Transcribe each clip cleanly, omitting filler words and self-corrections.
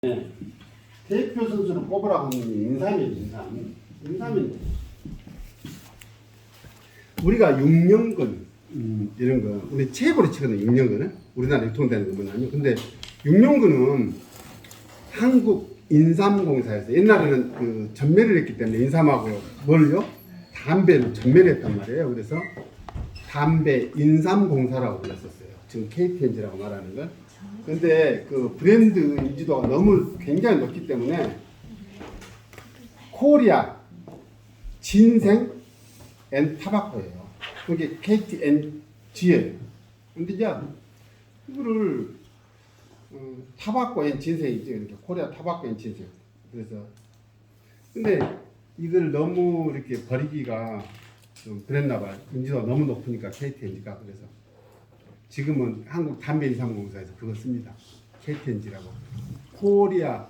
네. 대표 선수를 뽑으라고 하는 게 인삼이에요. 인삼인데 우리가 6년근 이런 거 우리 최고로 치거든요. 6년근은 우리나라 유통되는 거 뭐냐면 근데 6년근은 한국 인삼공사에서 옛날에는 그 전매를 했기 때문에 인삼하고 뭘요? 담배를 전매를 했단 말이에요. 그래서 담배 인삼공사라고 불렀었어요. 지금 KTNG라고 말하는 건. 근데 그 브랜드 인지도가 너무 굉장히 높기 때문에 코리아 진생 앤 타바코예요. 그게 KTNG예요. 근데 이제 이거를 타바코 앤 진생이죠. 이렇게 코리아 타바코 앤 진생. 그래서 근데 이걸 너무 이렇게 버리기가 좀 그랬나 봐요. 인지도가 너무 높으니까 KTNG가. 그래서 지금은 한국 담배인삼공사에서 그거 씁니다. KTNG라고. 코리아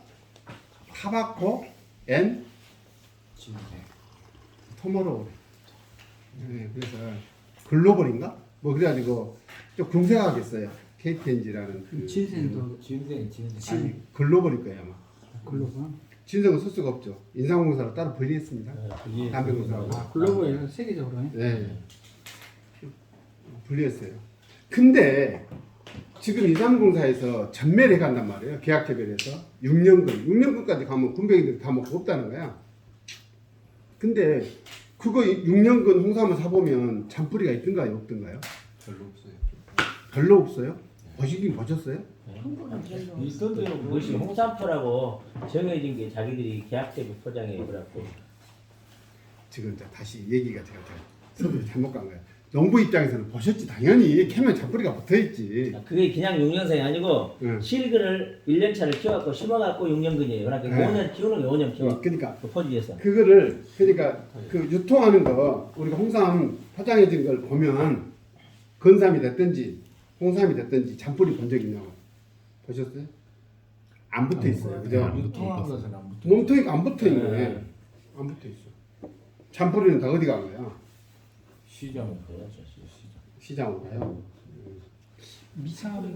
타바코 앤 토모로우. 네, 그래서 글로벌인가? 뭐 그래가지고 좀 궁색하겠어요. KTNG라는 그 진생도 아니 글로벌일 거예요 아마. 글로벌? 진생은 쓸 수가 없죠. 인삼공사로 따로 분리했습니다. 담배공사하고. 아, 글로벌 세계적으로 해? 네. 분리했어요. 근데 지금 인삼공사에서 전매를 해간단 말이에요. 계약 개별해서 6년근까지 가면 군백인들이 다 먹고 없다는 거야. 근데 그거 6년근 홍삼을 사보면 잔뿌리가 있던가요, 없던가요? 별로 없어요. 별로 없어요? 보시긴 보셨어요? 있던데요. 그것이 홍삼포라고 정해진 게 자기들이 계약대로 포장해 그래갖고. 지금 이제 다시 얘기가 제가 서두에 잘못 간 거예요. 농부 입장에서는 보셨지 당연히 캐면 잔뿌리가 붙어있지. 그게 그냥 6년생이 아니고 응. 실근을 1년차를 키워갖고 심어갖고 6년근이에요. 그러니까 네. 5년 키우는 게 5년 키워. 그러니까 그 포지에서. 그거를 그러니까 그 유통하는 거 우리가 홍삼 포장해진 걸 보면 건삼이 됐든지 홍삼이 됐든지 잔뿌리 본 적 있냐고 보셨어요? 안 붙어 있어요, 그죠? 유통한 것은 안 붙어. 몸통이가 안 붙어 있네. 네. 안 붙어 있어. 잔뿌리는 다 어디 간 거야? 시장. 시장으로 가요. 미삼을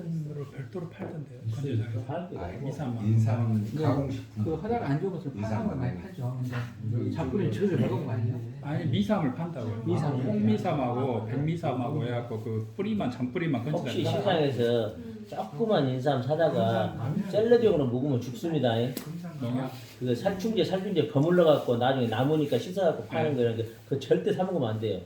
별도로 팔던데요. 건조장에서. 미삼만. 인삼 가공식품. 그 화장 안 좋은 것을 파는 건 많이 인삼 팔죠. 근데 잡부리는 저를 먹은 거 아니에요? 아니 미삼을 판다고요. 미삼. 홍미삼하고 백미삼하고 해갖고 그 뿌리만 잔뿌리만 혹시 건조장에 시장에서 조그만 인삼 사다가 샐러드용으로 먹으면 죽습니다. 농약. 그거 살충제 버물러갖고 나중에 남으니까 씻어갖고 파는 거는 그 절대 사 먹으면 안 돼요.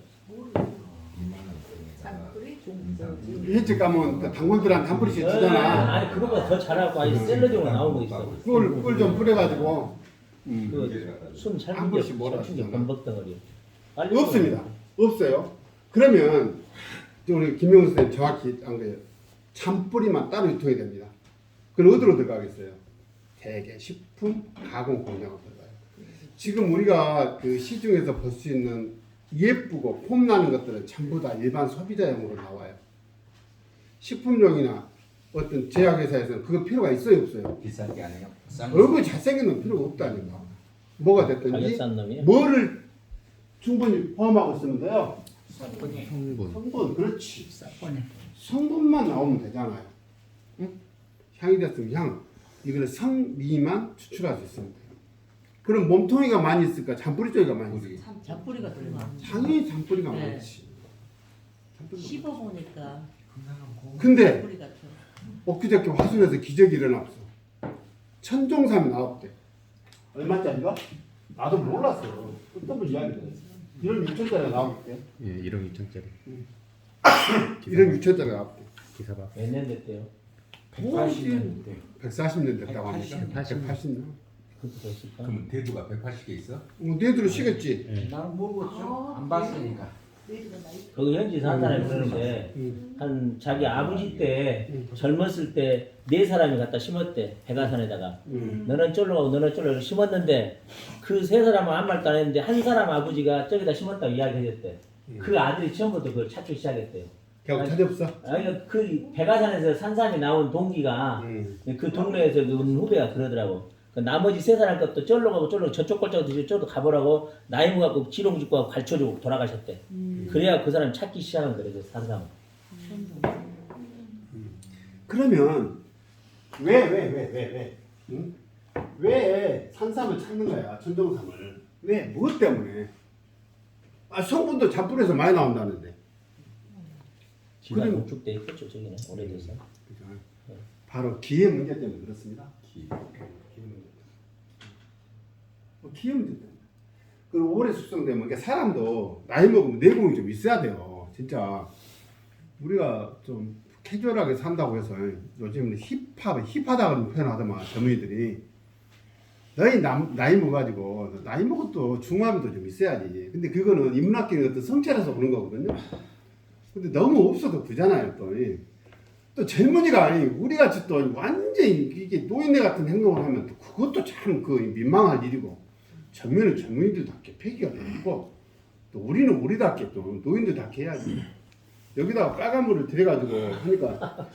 일찍 가면 그 단골들한테 한 뿌리씩 주잖아. 아니 그거보다 더 잘하고 아니 샐러드용으로 나오는 거 있어. 꿀 좀 뿌려가지고 그순 한 번씩 몰아주잖아. 살충제 범벅 덩어리. 없습니다. 없어요. 그러면 우리 김명수 선생님 정확히 안 거예요. 잔뿌리만 따로 유통이 됩니다. 그럼 어디로 들어가겠어요? 대개 식품 가공 공장으로 들어가요. 지금 우리가 그 시중에서 볼 수 있는 예쁘고 폼 나는 것들은 전부 다 일반 소비자용으로 나와요. 식품용이나 어떤 제약회사에서는 그거 필요가 있어요, 없어요? 비싼 게 아니에요. 얼굴 잘생긴 놈 필요가 없다니까. 뭐가 가격 됐든지 싼 놈이요? 뭐를 충분히 포함하고 있으면 돼요? 성분. 성분, 그렇지. 싹뻔해. 성분만 나오면 되잖아요. 응? 향이 됐으면 향. 이거는 성미만 추출할 수 있습니다. 그럼 몸통이가 많이 있을까? 잔뿌리 쪽이가 많이 있을까? 잔뿌리가 더 많아. 당연히 잔뿌리가 네. 많지. 잔뿌리가 씹어보니까 근데 잔뿌리 같아. 엊그저께 화순에서 기적이 일어났어. 천종삼이 나왔대. 얼마짜리가? 나도 몰랐어. 끝없는 이야기를. 1억 6천짜리가 나왔대. 예, 1억 2천짜리. 1억 6천짜리가 나왔대. 기사봐. 몇 년 됐대요? 180년대. 140년 됐다고 하니까. 180년. 그것도 더 있을까? 그럼 대두가 180개 있어? 너희들은 쉬겠지? 나는 모르겠죠. 안 봤으니까. 거기 현지 사는 사람이 그러는데 한 자기 아버지 때 젊었을 때 네 사람이 갖다 심었대 백아산에다가 너는 쫄로 가고 너는 쫄로 심었는데 그 세 사람은 아무 말도 안 했는데 한 사람 아버지가 저기다 심었다고 이야기해줬대. 그 아들이 처음부터 그걸 찾기 시작했대요. 결국 찾아없어? 아니 그 백아산에서 산삼이 나온 동기가 그 동네에서 그 후배가 그러더라고. 그 나머지 세 사람 것도 쫄로 가고 저쪽 걸쳐도 저쪽도 가보라고 나이 먹고 지롱 짓고 하고 가르쳐주고 돌아가셨대. 그래야 그 사람 찾기 시작한 거래 그 산삼. 그러면 왜 응? 왜 산삼을 찾는 거야? 천정삼을. 왜? 무엇 때문에? 아, 성분도 잔뿌려서 많이 나온다는데. 지가 그럼- 건축돼 있겠죠 저기는 오래돼서. 그죠? 바로 기회 문제 때문에 그렇습니다. 기회 문제. 기회 문제 때문에. 그리고 오래 숙성되면 그러니까 사람도 나이 먹으면 내공이 좀 있어야 돼요. 진짜 우리가 좀 캐주얼하게 산다고 해서 요즘은 힙하다고 표현하더만 젊은이들이 너희 나이 먹어가지고 나이 먹어도 중후함도 좀 있어야지. 근데 그거는 인문학적인 어떤 성찰에서 오는 거거든요. 근데 너무 없어도 그잖아요 또. 또 젊은이가 아니 우리 같이 또 완전히 이게 노인네 같은 행동을 하면 또 그것도 참 그 민망할 일이고 젊은이들답게 폐기가 되고 또 우리는 우리답게 또 노인들답게 해야지. 여기다가 빨간 물을 들여가지고 하니까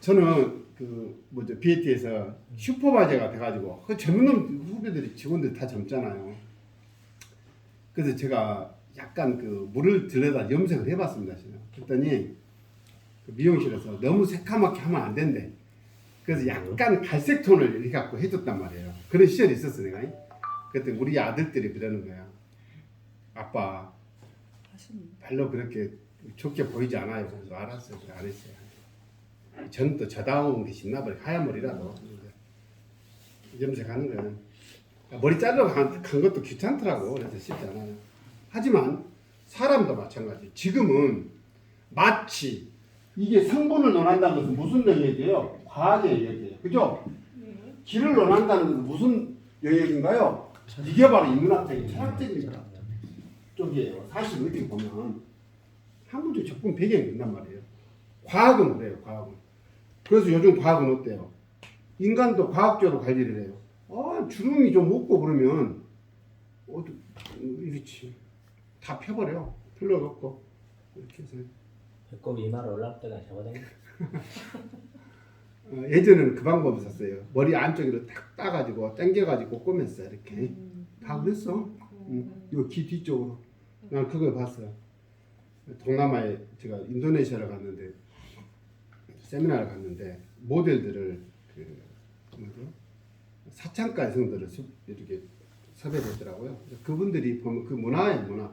저는 그 뭐죠 BAT에서 슈퍼바이저가 돼가지고 그 젊은 놈 후배들이 직원들 다 젊잖아요. 그래서 제가 약간 그 물을 들여다 염색을 해봤습니다. 제가. 그랬더니 그 미용실에서 너무 새카맣게 하면 안 된대. 그래서 약간 갈색 톤을 이렇게 갖고 해줬단 말이에요. 그런 시절이 있었어 내가. 그랬더니 우리 아들들이 그러는 거야. 아빠 별로 그렇게 좋게 보이지 않아요. 그래서 알았어요. 그래 안 했어요. 저는 또 저다운 게 있나 봐요. 하얀 머리라도 염색하는 거야. 머리 자르러 간 것도 귀찮더라고. 그래서 쉽지 않아요. 하지만 사람도 마찬가지. 지금은 마치 이게 성분을 논한다는 것은 무슨 영역이에요? 과학의 영역이에요. 그죠? 길을 논한다는 것은 무슨 영역인가요? 이게 바로 인문학적인 철학적인 쪽이에요. 사실 어떻게 보면 한국적 접근 배경이 있단 말이에요. 과학은 그래요. 과학은. 그래서 요즘 과학은 어때요? 인간도 과학적으로 관리를 해요. 주름이 좀 없고 그러면 이렇지 다 펴버려. 필요가 없고 이렇게 해서. 배꼽 이마로 올라올 때가 잡아당겨. 예전에는 그 방법을 썼어요. 머리 안쪽으로 딱 따가지고 당겨가지고 꼬맸어 이렇게. 다 그랬어. 이거 귀 뒤쪽으로. 난 그걸 봤어요. 동남아에 제가 인도네시아를 갔는데 세미나를 갔는데 모델들을 사창가 여성들을 이렇게 섭외했더라고요. 그분들이 보면 그 문화예요 문화.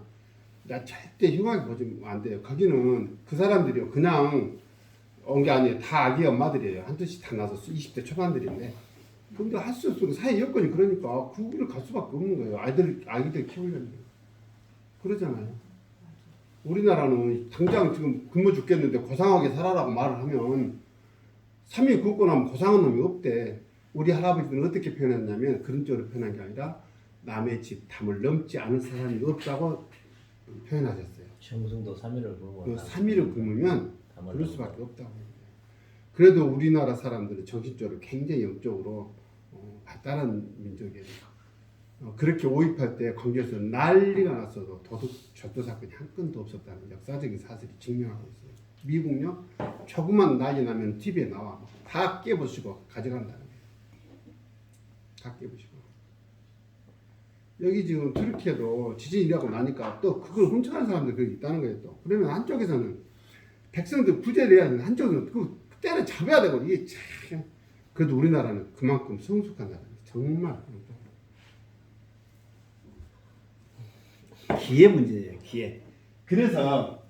나 절대 흉하게 보지 안 돼요. 거기는 그 사람들이 그냥 온 게 아니에요. 다 아기 엄마들이에요. 한두씩 다 나서 20대 초반들인데. 근데 할 수 없어. 사회 여건이 그러니까 그 길을 갈 수밖에 없는 거예요. 아기들 키우려면. 그러잖아요. 우리나라는 당장 지금 굶어 죽겠는데 고상하게 살아라고 말을 하면 3일 굶고 나면 고상한 놈이 없대. 우리 할아버지들은 어떻게 표현했냐면 그런 쪽으로 표현한 게 아니라 남의 집 담을 넘지 않은 사람이 없다고 표현하셨어요. 정승도 3일을 굶고 그 3일을 굶으면 담을 그럴 수밖에 없다고 해요. 그래도 우리나라 사람들은 정신적으로 굉장히 영적으로 발달한 민족이에요. 그렇게 오입할 때 관계에서 난리가 났어도 도둑 절도 사건이 한 건도 없었다는 역사적인 사실이 증명하고 있어요. 미국요 조그만 난리 나면 TV에 나와 다 깨부시고 가져간다는 거예요. 다 깨부시고. 여기 지금 터키에도 지진이 일어나고 나니까 또 그걸 훔쳐가는 사람들이 거기 있다는 거예요. 또 그러면 한쪽에서는 백성들 구제를 해야 되는데 한쪽에서는 그 때를 잡아야 되고 이게 참 그래도 우리나라는 그만큼 성숙한 나라예요. 정말 기회 문제예요. 기회. 그래서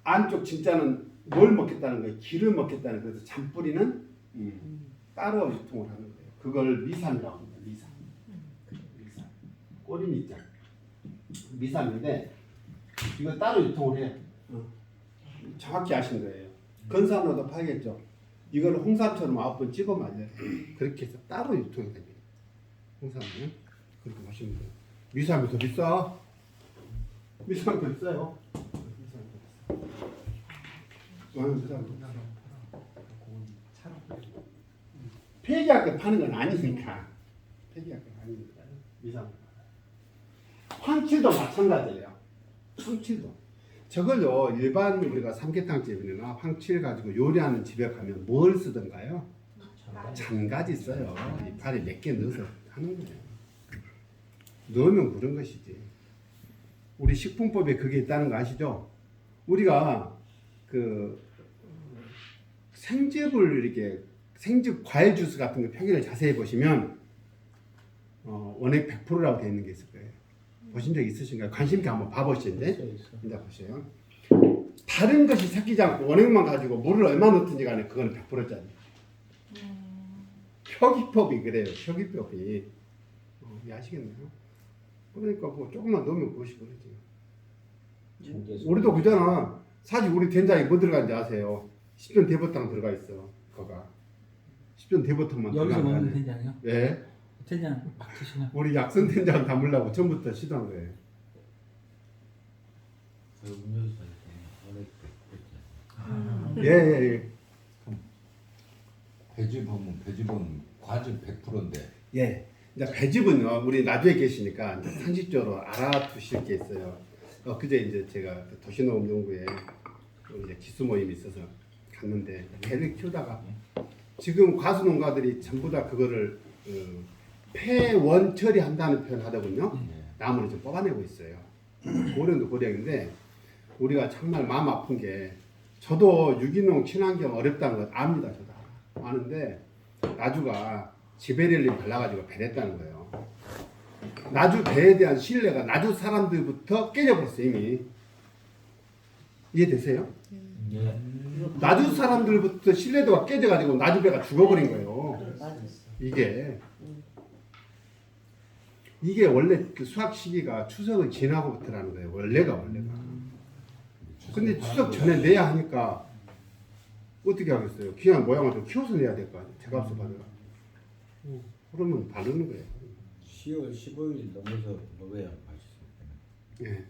안쪽 진짜는 뭘 먹겠다는 거예요. 기를 먹겠다는 거예요. 그래서 잔뿌리는 따로 유통을 하는 거예요. 그걸 미삼이라고 합니다. 미삼. 꼬리 밑장. 미삼인데 이거 따로 유통을 해요. 정확히 아신 거예요. 건산으로도 팔겠죠. 이걸 홍삼처럼 9번 찍어 말려요. 그렇게 해서 따로 유통이 됩니다. 홍삼은 그렇게 보시면 돼요. 미삼이 더 비싸. 미삼이 더 비싸요. 폐기할 때 파는 건 아니니까. 폐기할 건 아니니까. 미삼. 황칠도 마찬가지예요. 황칠도. 저걸요 일반 우리가 삼계탕집이나 황칠 가지고 요리하는 집에 가면 뭘 쓰던가요? 잔가지 써요. 이파리 몇 개 넣어서 하는 거예요. 넣으면 그런 것이지. 우리 식품법에 그게 있다는 거 아시죠? 우리가 그 생즙을 이렇게 생즙 과일 주스 같은 거 표기를 자세히 보시면 원액 100%라고 되어 있는 게 있을 거예요. 보신 적 있으신가요? 관심 있게 한번 봐보시는데 있어. 이제 보세요. 다른 것이 섞이지 않고 원액만 가지고 물을 얼마 넣든지 간에 그거는 100%짜리. 표기법이 그래요. 표기법이. 이해하시겠나요? 그러니까 뭐 조금만 넣으면 그것이 그러지. 우리도 그잖아. 사실 우리 된장에 뭐 들어간지 아세요? 10전 대버탕 들어가 있어. 거가 10전 대버탕만 여기서 들어간 먹는 거야. 된장이요? 예. 된장 막 드시나? 우리 약선 된장 담으려고 처음부터 시도한 거예요. 그 음료수 할 때, 예, 예, 예. 배즙은 과즙 100%인데 예. 이제 배즙은요, 우리 나주에 계시니까 이제 상식적으로 알아두실 게 있어요. 그제 이제 제가 그 도시농업연구에 이제 기수 모임이 있어서 갔는데 배를 키우다가 지금 과수 농가들이 전부 다 그거를 폐원 처리한다는 표현을 하더군요. 나무를 좀 뽑아내고 있어요. 고령도 고령인데 우리가 정말 마음 아픈 게 저도 유기농 친환경 어렵다는 걸 압니다. 저도 아는데 나주가 지베렐린 발라가지고 배냈다는 거예요. 나주 배에 대한 신뢰가 나주 사람들부터 깨져버렸어요. 이미. 이해되세요? 예. 나주 사람들부터 신뢰도가 깨져가지고 나주 배가 죽어버린 거예요. 이게 원래 그 수확 시기가 추석을 지나고부터라는 거예요. 원래가. 근데 추석 전에 내야 하니까 어떻게 하겠어요? 귀한 모양을 좀 키워서 내야 될 거 아니에요. 제값을 받으라. 그러면 바르는 거예요. 10월 15일 넘어서 먹어야 맛있어요. 예.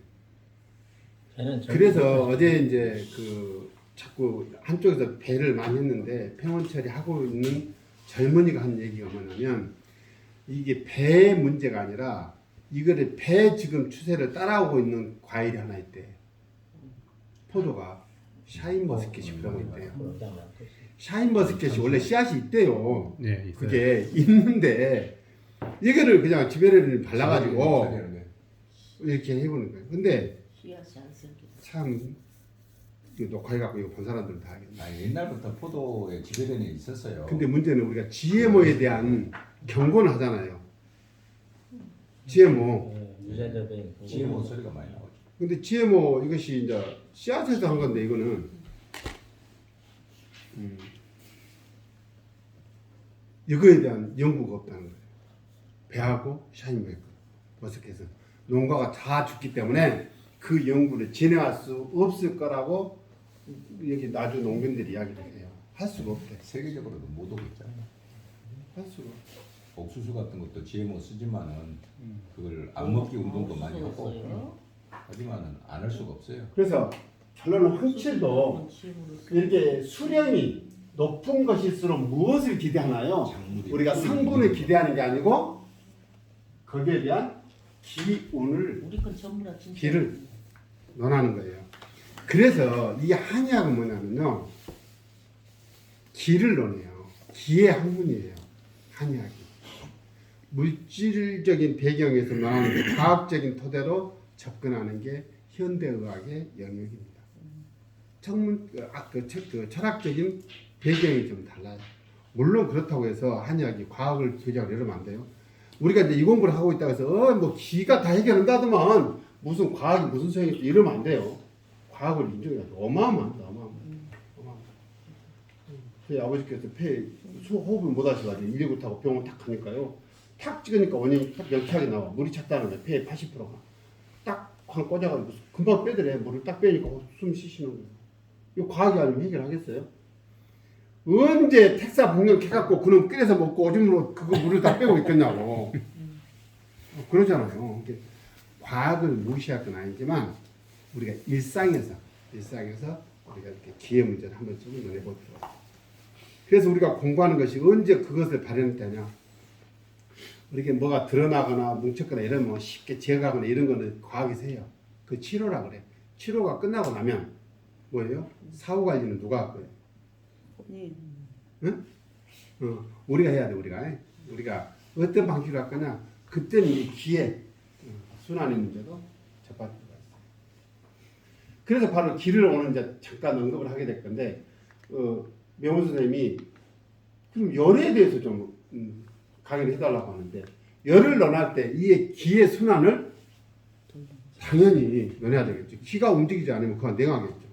걔는 그래서 어제 이제 그 자꾸 한쪽에서 배를 많이 했는데 폐원 처리하고 있는 젊은이가 한 얘기가 뭐냐면 이게 배의 문제가 아니라 이거를 배 지금 추세를 따라오고 있는 과일이 하나 있대. 포도가 샤인머스켓이 그런 거 있대요. 샤인머스켓이 원래 씨앗이 있대요. 네, 있어요. 그게 있는데 이거를 그냥 지베레를 발라가지고 이렇게 해보는 거예요. 근데 참 녹화해갖고 이거 본 사람들은 다 알겠네. 옛날부터 포도에 지배련이 있었어요. 근데 문제는 우리가 GMO에 대한 경고는 하잖아요. GMO. 유전자병. GMO 소리가 많이 나오죠. 근데 GMO 이것이 이제 씨앗에서 한 건데 이거는 이거에 대한 연구가 없다는 거예요. 배하고 샤인머스켓은 농가가 다 죽기 때문에 그 연구를 진행할 수 없을 거라고 여기 나주 농민들이 이야기를 해요. 할 수가 없대. 세계적으로도 못 오고 있잖아요. 할 수가. 옥수수 같은 것도 GMO 쓰지만은 그걸 안 먹기 운동도 많이 하고 하지만은 안 할 수가 없어요. 그래서 결론은 황칠도 이렇게 수령이 높은 것일수록 무엇을 기대하나요? 작물이 우리가 상분을 기대하는 게 아니고 거기에 대한 기운을 기를 논하는 거예요. 그래서 이 한의학은 뭐냐면요, 기를 논해요. 기의 학문이에요. 한의학이 물질적인 배경에서 논하는 게 과학적인 토대로 접근하는 게 현대의학의 영역입니다. 철학적인 배경이 좀 달라요. 물론 그렇다고 해서 한의학이 과학을 교재하고 이러면 안 돼요. 우리가 이제 이 공부를 하고 있다고 해서 뭐 기가 다 해결한다더만 무슨 과학이 무슨 소용이 있어 이러면 안 돼요. 과학을 인정해야죠. 어마어마합니다. 저희 아버지께서 호흡을 못 하셔가지고 119 타고 병원 탁 가니까요. 탁 찍으니까 원인이 탁 명쾌하게 나와. 물이 찼다는 거예요. 폐의 80%가. 딱 꽂아가지고 금방 빼더래. 물을 딱 빼니까 숨 쉬시는 거예요. 이거 과학이 아니면 해결하겠어요? 언제 택사 복력해갖고 그놈 끓여서 먹고 오줌으로 그거 물을 다 빼고 있겠냐고. 그러잖아요. 과학을 무시할 건 아니지만 우리가 일상에서 우리가 이렇게 기회 문제를 한번 좀 논해보도록. 그래서 우리가 공부하는 것이 언제 그것을 발현했다냐. 이렇게 뭐가 드러나거나 뭉쳤거나 이러면 쉽게 제거하거나 이런 거는 과학에서 해요. 그 치료라 그래. 치료가 끝나고 나면 뭐예요? 사후 관리는 누가 할 거예요? 응? 우리가 해야 돼. 우리가 어떤 방식으로 할 거냐. 그때는 이 기회 순환의 문제도 접할 수가 있어요. 그래서 바로 기를 오늘 이제 잠깐 언급을 하게 될 건데 명훈 선생님이 그럼 열에 대해서 좀 강의를 해달라고 하는데 열을 넣어놨을 때 이 기의 순환을 당연히 넣어야 되겠죠. 기가 움직이지 않으면 그건 냉하겠죠.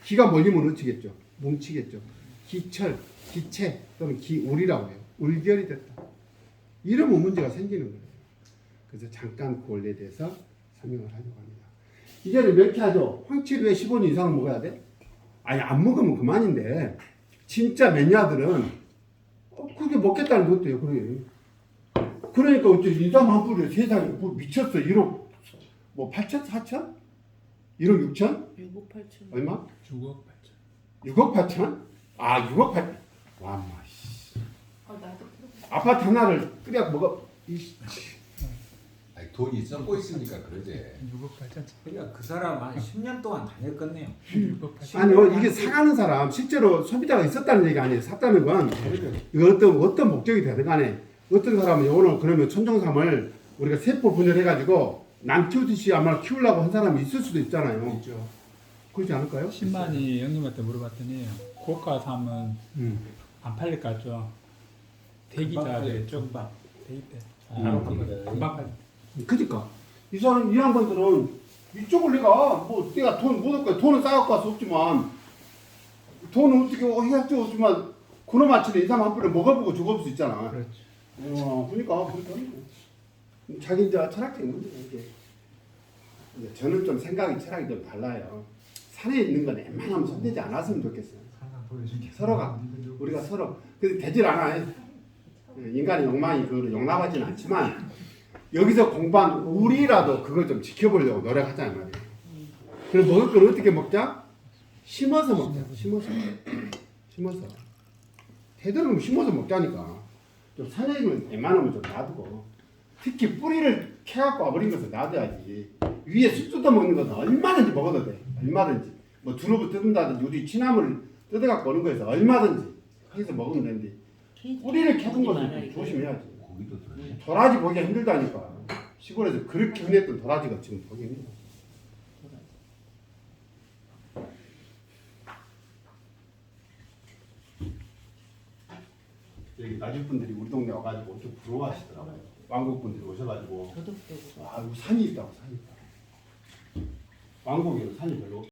기가 몰리면 어찌겠죠? 뭉치겠죠. 기철, 기체 또는 기울이라고 해요. 울결이 됐다. 이러면 문제가 생기는 거예요. 그래서 잠깐 그 원리에 대해서 설명을 하려고 합니다. 이제는 몇 개 하죠? 황치류에 15년 이상을 먹어야 돼? 아니 안 먹으면 그만인데 진짜 매니아들은 그게 먹겠다는 것도 해요. 그러니까 어째 인삼 한 뿌리에 세상에 뭐 미쳤어. 1억 뭐 8천? 4천? 1억 6천? 6억 8천. 얼마? 6억 6억 8천? 아 6억 8천. 와 마. 나도 아파트 하나를 끓여 먹어. 아니, 돈이 썩고 있으니까 그러지. 6억 8천. 그러니까 그 사람 한 10년 동안 다녔겠네요. 6억 8천. 아니요 이게 사가는 사람 실제로 소비자가 있었다는 얘기 아니에요. 샀다는 건 이거 어떤 목적이 되든 간에 어떤 사람은 요거는 그러면 천정삼을 우리가 세포 분열해가지고 남 키우듯이 아마 키우려고 한 사람이 있을 수도 있잖아요. 있죠. 그렇지 않을까요? 신만이 형님한테 물어봤더니 고가 사면 안 팔릴 것 같죠. 대기자를 좀 금방. 대기 때. 아, 금방 팔. 그니까 이 사람 이 양반들은 이쪽을 내가 뭐 내가 돈 못 얻고 돈은 쌓아갖고 갈 수 없지만 돈은 어떻게 해야지 없지만 그놈 아치는 인삼 한 뿌리 먹어보고 죽어볼 수 있잖아. 그렇지. 그러니까 자기 이제 철학적인 문제예요 이게. 이제 저는 좀 생각이 철학이 좀 달라요. 산에 있는 건 웬만하면 손대지 않았으면 좋겠어요. 서로가 우리가 서로 근데 되질 않아요. 인간의 욕망이 그걸 용납하지는 않지만 여기서 공부한 우리라도 그걸 좀 지켜보려고 노력하자 이 말이에요. 그래서 먹을 걸 어떻게 먹자? 심어서 먹자. 심어서. 되도록이면 심어서 먹자니까. 좀 산에 있는 웬만하면 좀 놔두고 특히 뿌리를 캐갖고 와버린 것을 놔둬야지. 위에 쑥 뜯어 먹는 것은 얼마든지 먹어도 돼. 얼마든지. 뭐 두릅을 뜯는다든지 우리 취나물 뜯어갖고 오는 거에서 얼마든지 해서 먹으면 되는데 뿌리를 캐둔 것은 좀 조심해야지. 고기도 들어있네. 도라지 보기가 힘들다니까. 시골에서 그렇게 흔했던 도라지가 지금 보기 힘들어. 여기 나주분들이 우리 동네 와가지고 엄청 부러워하시더라고요. 왕국분들이 오셔가지고 저도 그러고. 와 여기 산이 있다고 산이 있다. 왕국에는 산이 별로 없